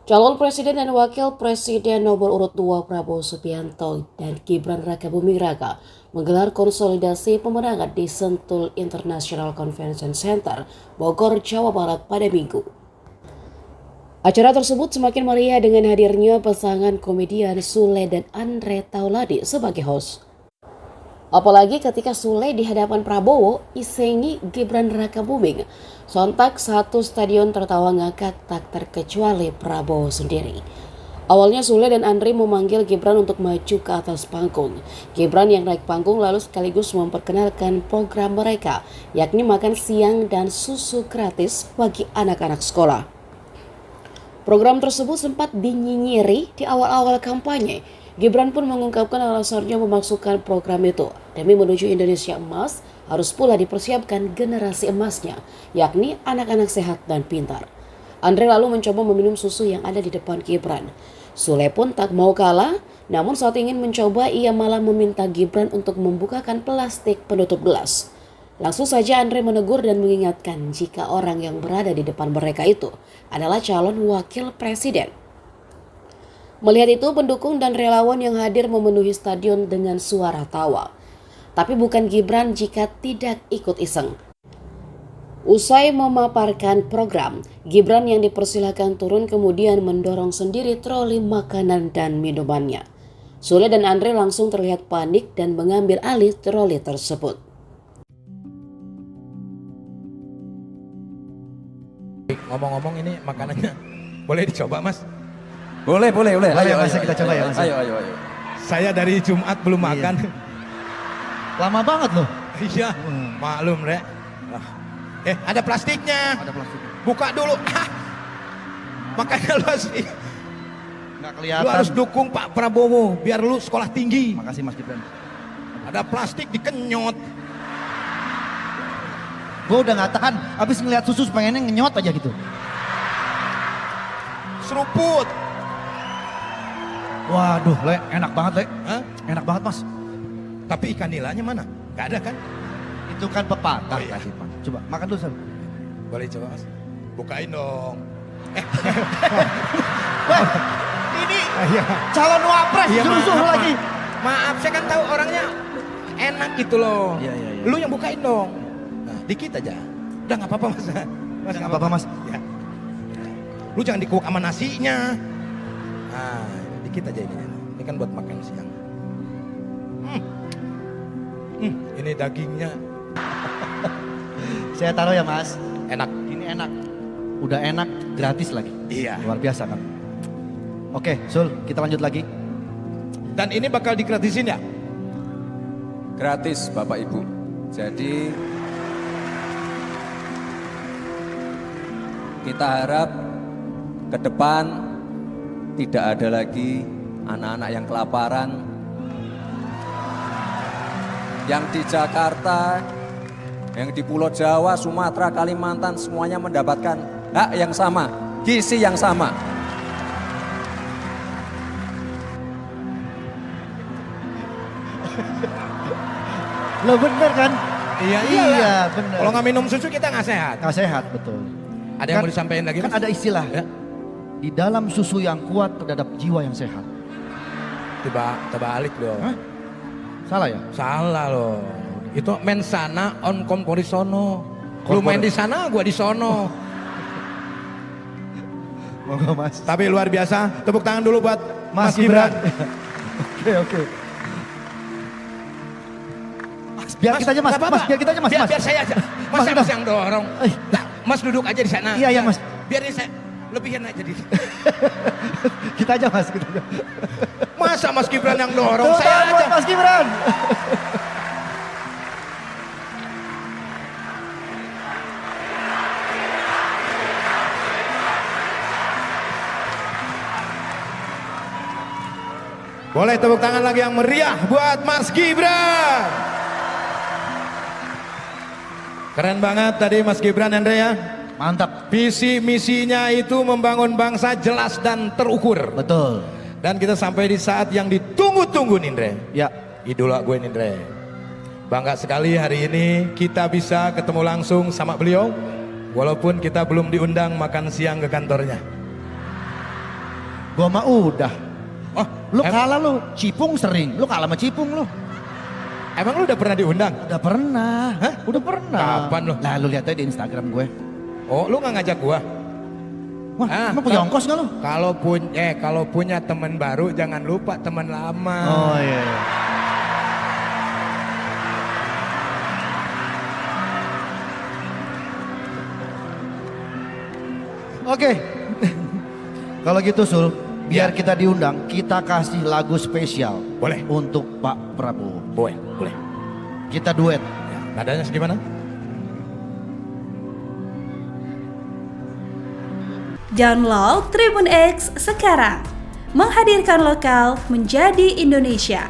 Calon Presiden dan Wakil Presiden nomor urut 2 Prabowo Subianto dan Gibran Rakabuming Raka menggelar konsolidasi pemenangan di Sentul International Convention Center, Bogor, Jawa Barat pada Minggu. Acara tersebut semakin meriah dengan hadirnya pasangan komedian Sule dan Andre Tauladi sebagai host. Apalagi ketika Sule di hadapan Prabowo isengi Gibran Rakabuming, sontak satu stadion tertawa ngakak tak terkecuali Prabowo sendiri. Awalnya Sule dan Andre memanggil Gibran untuk maju ke atas panggung. Gibran yang naik panggung lalu sekaligus memperkenalkan program mereka, yakni makan siang dan susu gratis bagi anak-anak sekolah. Program tersebut sempat dinyinyiri di awal-awal kampanye. Gibran pun mengungkapkan alasannya memasukkan program itu. Demi menuju Indonesia Emas, harus pula dipersiapkan generasi emasnya, yakni anak-anak sehat dan pintar. Andre lalu mencoba meminum susu yang ada di depan Gibran. Sule pun tak mau kalah, namun saat ingin mencoba ia malah meminta Gibran untuk membukakan plastik penutup gelas. Langsung saja Andre menegur dan mengingatkan jika orang yang berada di depan mereka itu adalah calon wakil presiden. Melihat itu, pendukung dan relawan yang hadir memenuhi stadion dengan suara tawa. Tapi bukan Gibran jika tidak ikut iseng. Usai memaparkan program, Gibran yang dipersilakan turun kemudian mendorong sendiri troli makanan dan minumannya. Sule dan Andre langsung terlihat panik dan mengambil alih troli tersebut. Ngomong-ngomong ini makanannya boleh dicoba mas? Boleh. Ayo, Mas, kita coba ya, Mas. Ayo. Saya dari Jumat belum makan. Lama banget loh. Iya, maklum rek. Ada plastiknya. Ada plastik. Buka dulu. Makanya lu Nggak kelihatan. harus dukung Pak Prabowo biar lu sekolah tinggi. Makasih Mas Gibran. Ada plastik dikenyot. Gue udah ngatakan, abis ngeliat susu pengennya ngenyot aja gitu. Seruput. Waduh, Le, enak banget, Le. Hah? Enak banget, Mas. Tapi ikan nilanya mana? Gak ada kan? Itu kan pepatah Oh, iya. kasih, Mas. Coba, makan dulu, Sam. Boleh coba mas? Bukain dong. Wah, ini calon wapres, Iya, suruh maaf, lagi. Maaf, saya kan tahu orangnya enak gitu loh. Iya. Lu yang bukain dong. Nah, dikit aja. Udah nggak apa-apa mas. Mas Nggak apa-apa, Mas. Ya. Lu jangan dikuak sama nasinya. Nah, dikit aja ini. Ini kan buat makan siang. Ini dagingnya Saya taruh ya, Mas. enak. Ini enak. Udah enak, gratis lagi. Iya. Luar biasa kan. Oke, Sul, kita lanjut lagi. Dan ini bakal digratisin ya? Gratis Bapak Ibu. Jadi kita harap ke depan tidak ada lagi anak-anak yang kelaparan. Yang di Jakarta, yang di Pulau Jawa, Sumatera, Kalimantan semuanya mendapatkan hak yang sama, gizi yang sama. Lo bener kan? Iya, Iya, bener. Kalau nggak minum susu kita nggak sehat. Nggak sehat, betul. Ada yang mau disampaikan lagi? Kan Mas? ada istilah. Ya. Di dalam susu yang kuat terhadap jiwa yang sehat. Terbalik loh. Hah? Salah ya? Salah loh. Itu men sana on kompori sono. Lu main di sana, gua di sono. Monggo, Mas. Tapi luar biasa. Tepuk tangan dulu buat Mas Gibran. Gibran. Oke. Mas, biar kita aja, Mas. Nggak apa-apa. Mas, biar kita aja, Mas. Biar, Mas. biar saya aja. Mas, Mas, saya udah. yang dorong. Nah, Mas duduk aja di sana. Iya, Mas. Biar ini saya lebihin aja di. Kita aja, Mas. Kita aja. Masa Mas Gibran yang dorong? Tepuk Saya tangan buat aja. Mas Gibran. Boleh tepuk tangan lagi yang meriah buat Mas Gibran. Keren banget tadi Mas Gibran Andre ya. Mantap. Visi misinya itu membangun bangsa jelas dan terukur. Betul. Dan kita sampai di saat yang ditunggu-tunggu Nindre. Ya. Idola gue Nindre. Bangga sekali hari ini kita bisa ketemu langsung sama beliau. Walaupun kita belum diundang makan siang ke kantornya. Gua mah udah. Oh, Lu kalah lu, Cipung sering. Lu kalah sama Cipung lu. emang lu udah pernah diundang? Udah pernah. Hah? Udah pernah. Kapan lu? Lah lu lihat aja di Instagram gue. Oh, lu nggak ngajak gua? Wah, Ah, emang punya ongkos gak lu? Kalau punya teman baru jangan lupa teman lama. Oh iya. Oke. Kalau gitu Sul, biar kita diundang, kita kasih lagu spesial. Boleh. Untuk Pak Prabowo. Boleh. Kita duet. Ya, nadanya segimana? Download Tribun X sekarang. Menghadirkan lokal menjadi Indonesia.